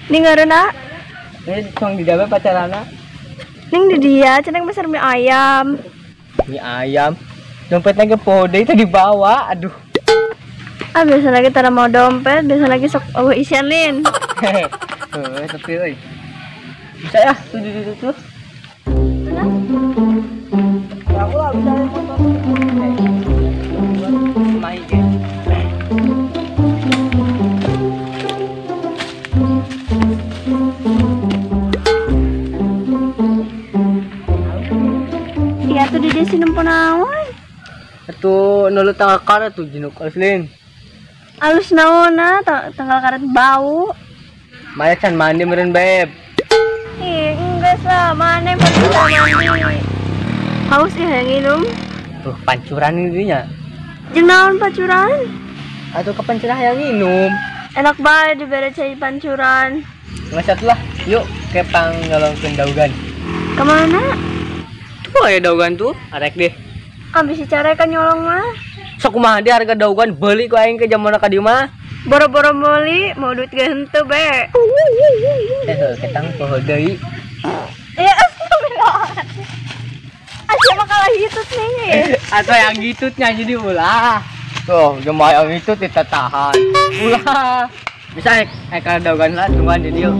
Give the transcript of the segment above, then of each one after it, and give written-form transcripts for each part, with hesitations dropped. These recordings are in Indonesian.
Ning ngareuna? Cong di dalam pacarana. Ning di dia, cenah besar mie ayam. Mie ayam. Dompetnya ke pode itu dibawa. Aduh. Ah biasa lagi tara mau dompet, biasa lagi sok isian lin. Tapi euy. Bisa ya, tuh. Aku lah bisa foto. Main game. Iya tuh di desa nempo naon. Atuh nulut tanggal karet tuh jinuk aslin. Alus naona tanggal karet bau. Maya can mandi meureun beb. Ih, enggak lah, mana yang mandi. Haus ya yang minum. Tuh pancuran ininya. Jeung naon pancuran? Atuh kepancerah yang minum. Enak banget dibere cai pancuran. Ngasat lah, yuk ke panggalongkeun daugan. Kemana? Tuh aya daugan tuh, arek deh. Abis cara kan nyolong mah. Sok kumaha di harga daugan beli ku aing ke jamanna ka dieu mah. Boro-boro meuli mau duit geunteu be. Ketang poho deui. Ya astagfirullah. Aja mah kalah hitut nih. Atau yang gitutnya jadi ulah. Tuh, jemaah yang itu kita tahan. Ulah. Bisa kalau daugan lah tungguan di dieu.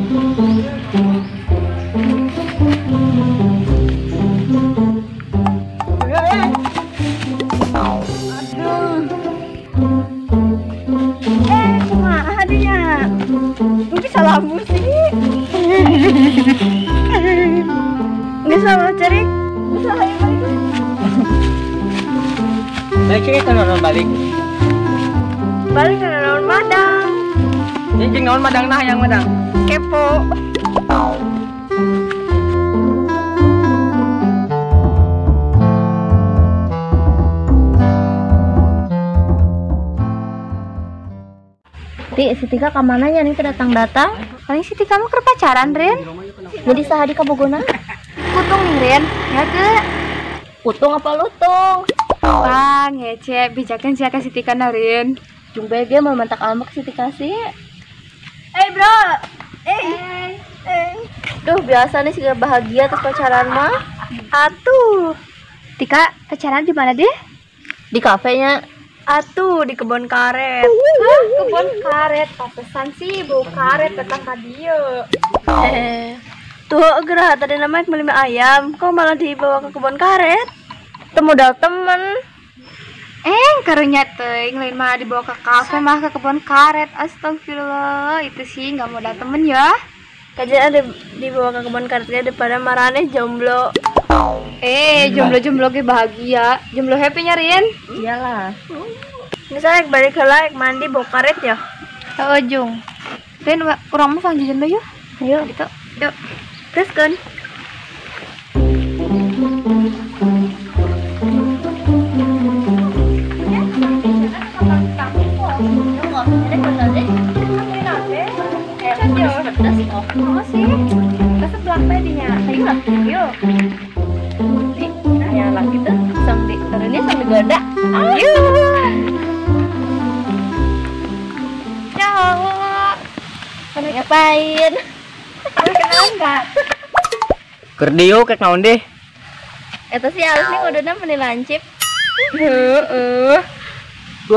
Salamu sih. Nggak salah cari. Salah yang balik. Balik kita nonton balik. Balik ke nonton madang. Ini nonton madang nah yang madang. Kepo. Si Tika kemananya nih datang-datang? Paling si Tika mah pacaran, Rin. Jadi saha di kabogona? Putung nih, Rin. Ya ke? Putung apa lutung? Wah, ngece. Bijakan sih si Tika na, Rin. Jung BG mau mantak almak si Tika sih. Bro. Duh, biasa nih sih bahagia terus pacaran mah. Atuh. Tika, pacaran di mana deh? Di kafenya. Atuh di kebun karet. Hah, kebun karet. Papesan sih bau karet datang ka dieu. Tuh gerah tadi namanya beli mie ayam. Kok malah dibawa ke kebun karet? Modal temen. Karunya teuing lain mah dibawa ke kafe mah ke kebun karet. Astagfirullah, itu sih nggak modal temen ya. Kajian ada dibawa ke kebun karet daripada marane jomblo. Jomblo-jomblo ge bahagia. Jomblo happy nyariin? Iyalah. Misalnya balik ke like mandi bawa karet ya. Ujung. Rin urang mah sang jajan bae yuk. Ayo gitu. Yuk. Terus kan. Goda. Ayo. Ciao. Mana ngapain? Kenalan enggak? Keur dieu kek naon deh? Eta sih alus nih udahna meni lancip. 2020.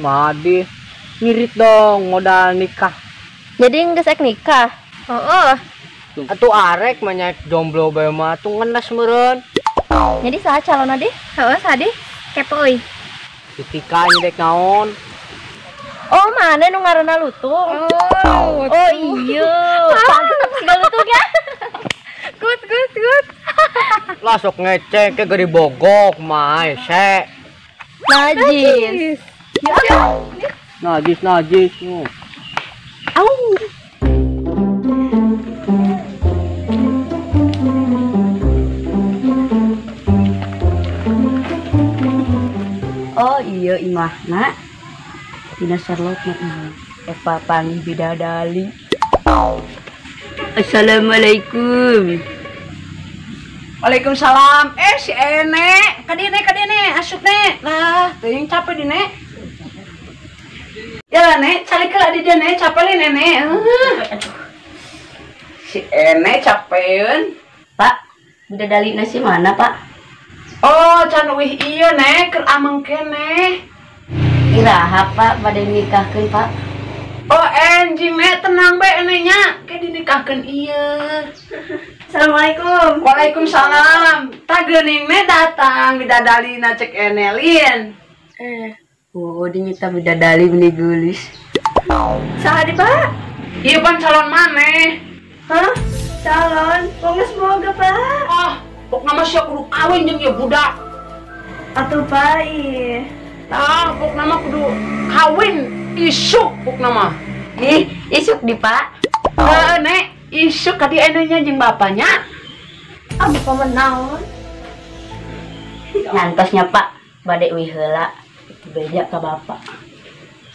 Madi. Ngirit dong modal nikah. Jadi geus ek nikah. Heeh. Atuh arek mah nyaek jomblo bae mah tuh ngenes meureun. Jadi saha calon deh? Heeh, saha deh? Kepo euy. Si Tika nyedek naon? Oh, mana nu ngaranna Lutung? Oh iya. Pantes segala Lutung ya. Good. Lah sok ngecek ke gede bogok mae se. Najis. Najis. Au. Oh iya imah nak Dina Charlotte nak Eva Pani Bidadali. Assalamualaikum. Waalaikumsalam. Si Ene kadine asup nek lah teuing capek di nek ya lah nek calik lah di dia nek capek li nenek. Si Ene capeun Pak. Bidadali nasi mana Pak? Oh, can wih iya nek keur ameng kene. Iraha Pak bade nikahkeun Pak. Oh, enjing nek tenang bae nya ke dinikahkeun ieu. Assalamualaikum. Waalaikumsalam. Ta geuning nek datang bidadalina cek enelin. Oh, dinyita bidadali beli gulis. Saha di Pak? Ieu pan calon maneh. Hah? Calon? Wong geus boga Pak. Ah, pok nama sia kudu kawin jeung ieu budak. Atuh Pak ieu. Tah, pok nama kudu kawin isuk pok nama. Ih, isuk di Pak. Nek, isuk ka di enenya jeung bapaknya. Ah, bapak menaon? Nyantosnya Pak, bade euy heula. Beja ka bapak.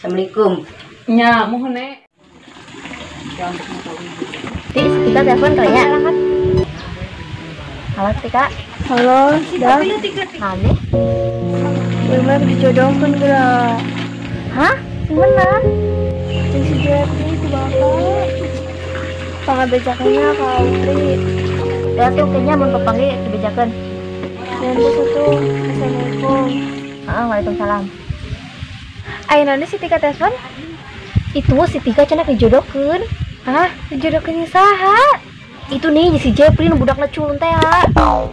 Assalamualaikum. Nya, mohon nek. Tis, kita telepon kali ya. Halo Tika. Halo, dah. Ane. Bener dijodohkeun geura. Hah? Bener? Jeung si Jepri si bapak. Pangabejakeunnya ka Utri. Ya tuh kayaknya mun kepanggil dibejakeun. Nanti satu. Assalamualaikum. Waalaikumsalam. Ayeuna si Tika telepon. Itu si Tika cenah dijodohkeun. Hah? Dijodohkeun saha? Itu nih si Jepri nu budakna culun teh. Oh,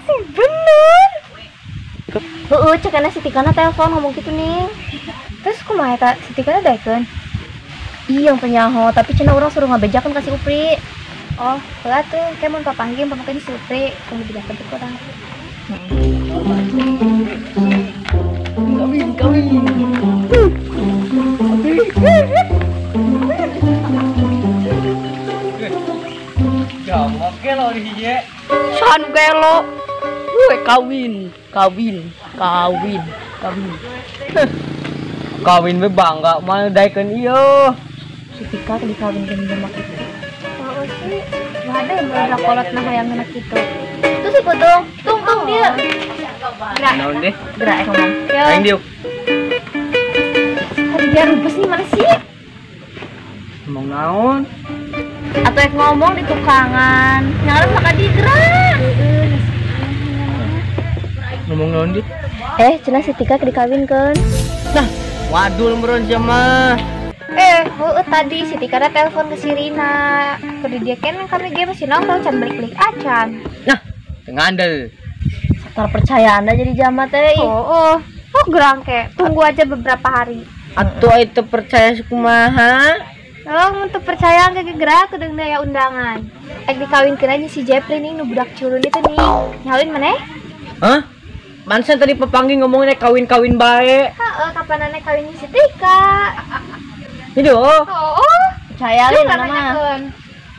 sih bener. Heeh, cekana si Tikana telepon ngomong gitu nih. Terus kumaha eta si Tikana daekeun? Iya penyaho, tapi cenah urang suruh ngabejakeun ka si Upri. Oh, heula tuh ke mun papanggih pamangkeun si Upri, kudu bejakeun teh urang. Kawin. Jamak gelo di hije. San gelo. Gue kawin. Kawin we bangga mah daekeun ieu. Si Tika dikawinkeun jamak itu. Oh sih, enggak ada yang bener kolot nah hayang anak gitu. Itu si Putung, tung dia. Gerak. Naon deh? Gerak ngomong. Ya. Aing diuk. Hari dia rubes nih mana sih? Ngomong naon? Atau yang ngomong di tukangan. Ngarep maka digerak. Ngomong naon dit? Cenah si Tika dikawinkeun. Nah, wadul meureun mah. Tadi si Tika ada telepon ke si Rina. Kudu dia kan kami ge masih nongkrong can balik-balik acan. Nah, ngandel. Satar percayaan aja jadi jamat teh. Oh, gerang ke. Tunggu aja beberapa hari. Atuh itu percaya kumaha? Kalau untuk percaya ke gerak kudu daya undangan. Dikawinkeun aja si Jepri nih nu budak culun itu nih. Nyawin maneh? Hah? Mansan tadi pepanggih ngomongnya kawin-kawin bae. Kapan aneh kawin si Tika? Itu. Percaya li mah.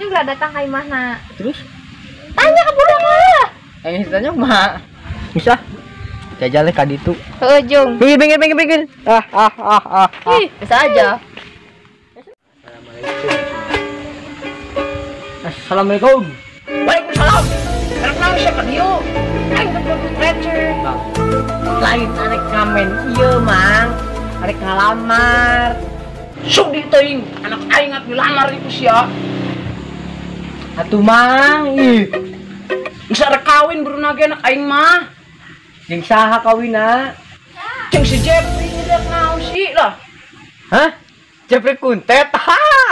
Juga datang ka imahna. Terus? Tanya ke budak lah. Yang ditanya mah. Bisa. Jajal ka ditu. Jung. Pinggir. Bisa aja. Assalamualaikum. Waalaikumsalam. Kenapa siapa dia? Aing betul stretcher. Lain arek ngamen ieu mang. Arek ngalamar. Sudi teuing anak aing ngap dilamar ieu sia. Atuh mang, Bisa arek kawin beruna ge anak aing mah. jeung saha kawina? Jeung si Jepri nyedak naon sih lah. Hah? Jepri kuntet.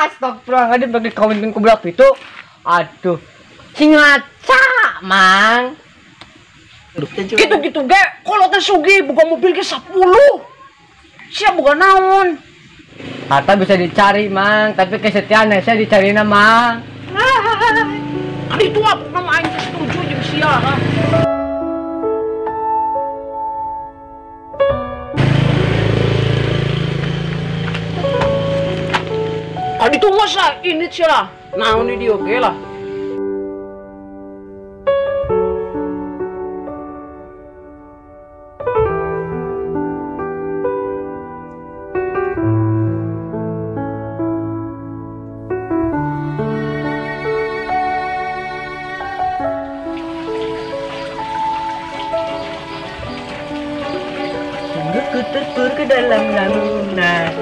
Astagfirullahaladzim bagi kawinkeun ku budak itu. Aduh. Sing ngaca, mang. Gitu-gitu ge, kalau teh sugi buka mobil ke 10. Siap bukan naon. Harta bisa dicari, Mang, tapi kesetiaan saya dicari Mang. Kan itu apa nama aing setuju jeung sia. Adi tuh masa ini sih lah. Naon di dia oke lah. Ku terpur ke dalam lamunan.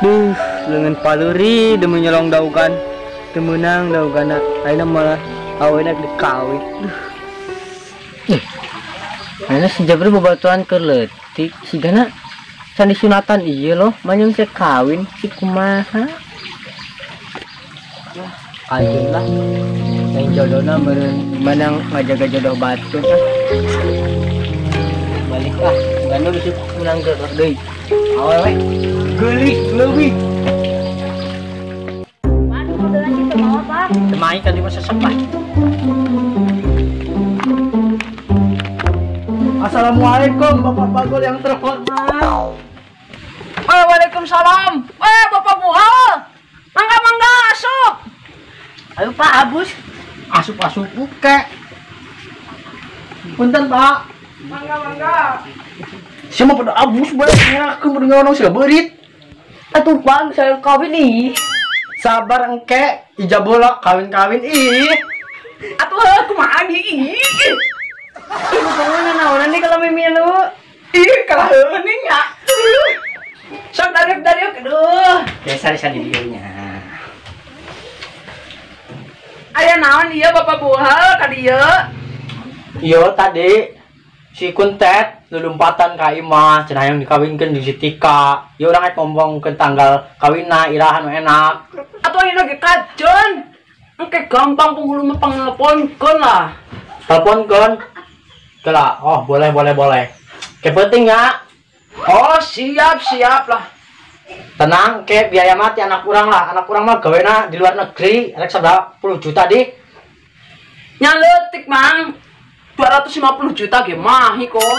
Duh, lengan paluri demi nyolong daugan. Temenang daugan ayeuna malah awena dikawin. Duh. Ayeuna sejabri bebatuan keur leutik, sigana can disunatan ieu loh, manyung teh kawin si kumaha. Anjeun lah. Yang jodohna meureun menang ngajaga jodoh batu. Balik lah, gandul bisa menang jodoh deui. Awewe geulis leuwih. Waduh, orderan kita mau apa? Temai kan di masa sepah. Assalamualaikum Bapak Bagol yang terhormat. Waalaikumsalam. Bapak Buha. Mangga asup. Ayo Pak Abus. Asup-asup buke. Punten Pak. Mangga. Siapa pada abus banyak aku mendengar orang sila berit. Atuh Bang, saya kawin nih. Sabar engke, ija bola kawin-kawin ih. Atuh kumaha nih? Ibu pengen naonan nih kalau mimilu. Ih, kalah heuning ya. Sok dariuk aduh. Sari-sari dieunya. Aya naon ieu Bapak Buha ka dieu? Iyo tadi si Kuntet lulumpatan ka imah cenah yang dikawinkeun di Sitika. Ieu urang ngomongkeun tanggal kawinna irahan enak. Atuh ayeuna ge kajen. Engke gampang penghulu mah pangneleponkeun lah. Teleponkeun. Kela, oh boleh. Ke penting ya. Oh, siap lah. Tenang, ke biaya mati anak kurang lah. Anak kurang mah gawena di luar negeri, rek 10 juta di. Nya leutik, Mang. 250 juta ge mah kok.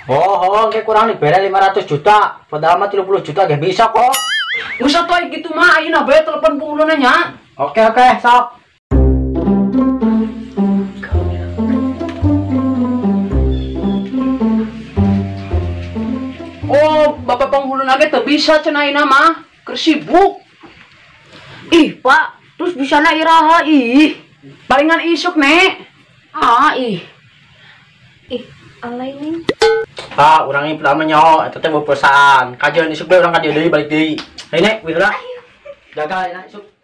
Oh, ke kurang dibere 500 juta. Padahal mah 30 juta ge bisa kok. Geus atuh gitu mah ayeuna bae telepon punguluna nya. Oke, sok. Oh, Bapak penghulu nage teu bisa cenah ayeuna mah. Keur sibuk. Ih, Pak, terus bisa na iraha ih. Palingan isuk, Nek. Ih. Alay nih. Urang ieu pertama nyaho eta teh perusahaan. Kajian isuk bae urang ka dieu deui balik deui. Hei Nek, wira. Jaga ya isuk.